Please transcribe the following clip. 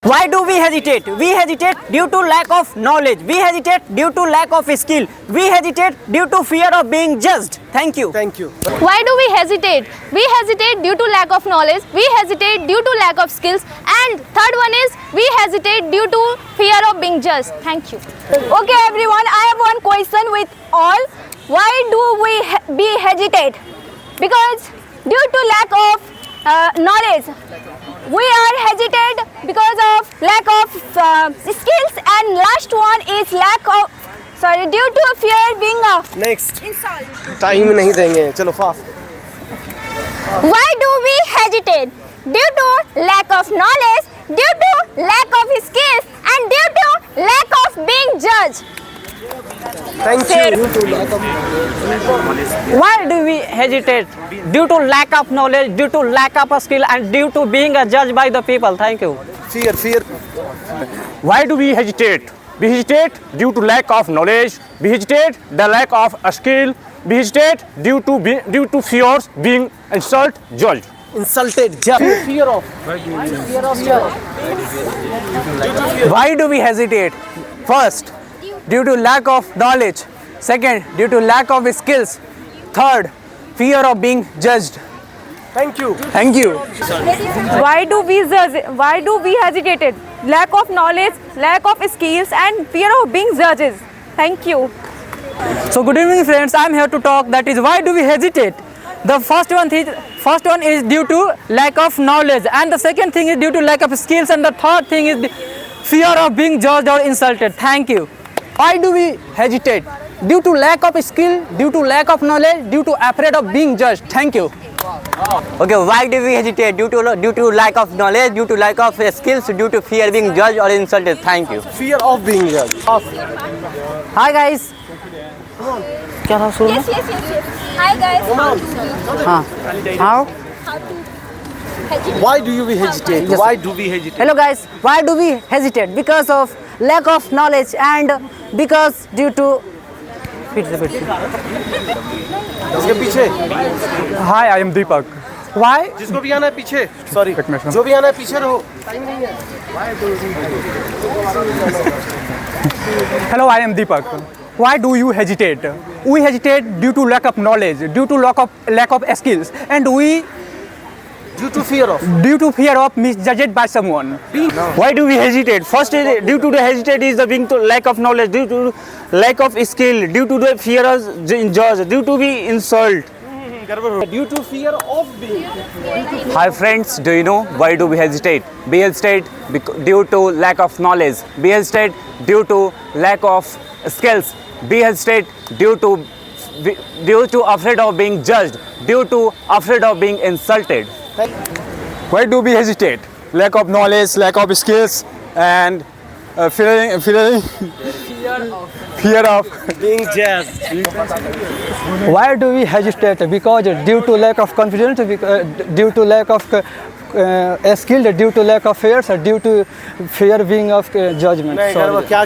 Why do we hesitate? We hesitate due to lack of knowledge. We hesitate due to lack of skill. We hesitate due to fear of being judged. Thank you. Thank you. Why do we hesitate? We hesitate due to lack of knowledge. We hesitate due to lack of skills. And third one is we hesitate due to fear of being judged. Thank you. Okay, everyone, I have one question with all. Why do we hesitate? Because due to lack of knowledge, we are hesitate because of lack of skills, and last one is due to fear being Next. Time नहीं देंगे. चलो fast. Why do we hesitate? Due to lack of knowledge, due to lack of skills, and due to lack of being judged. Thank you. Why do we hesitate? Due to lack of knowledge, due to lack of skill, and due to being judged by the people. Thank you. Fear. Why do we hesitate? We hesitate due to lack of knowledge. We hesitate the lack of skill. We hesitate due to fears being judged. Insulted. Fear of. Why do we hesitate? First, due to lack of knowledge. Second, due to lack of skills. Third, fear of being judged. Thank you. Thank you. Why do we hesitate? Lack of knowledge, lack of skills, and fear of being judges. Thank you. So good evening, friends. I am here to talk. That is, why do we hesitate? The first one is due to lack of knowledge, and the second thing is due to lack of skills, and the third thing is the fear of being judged or insulted. Thank you. Why do we hesitate? Due to lack of skill, due to lack of knowledge, due to afraid of being judged. Thank you. Okay, why do we hesitate? Due to lack of knowledge, due to lack of skills, due to fear being judged or insulted. Thank you. Fear of being judged. Hi guys. क्या था शुरू में? Yes. Hi guys. हाँ. How? Why do we hesitate? Yes. Why do we hesitate? Hello guys. Why do we hesitate? Because of lack of knowledge and because due to. इसके पीछे. Hi, I am Deepak. Why? जिसको भी आना है पीछे. Sorry. एक minute. जो भी आना है पीछे रहो. Time नहीं है. Hello, I am Deepak. Why do you hesitate? We hesitate due to lack of knowledge, due to lack of skills, and Due to fear of. due to fear of misjudged by someone. Why do we hesitate? First, due to the hesitate is the being to lack of knowledge, due to lack of skill, due to the fear of judge, due to be insult. Due to fear of being. Hi friends, do you know why do we hesitate? We hesitate due to lack of knowledge. We hesitate due to lack of skills. We hesitate due to afraid of being judged, due to afraid of being insulted. Why do we hesitate? Lack of knowledge, lack of skills, and fear of Being judged. Why do we hesitate? Because due to lack of confidence, due to lack of skill, due to lack of fears, due to fear being of judgment. नहीं, Sorry. क्या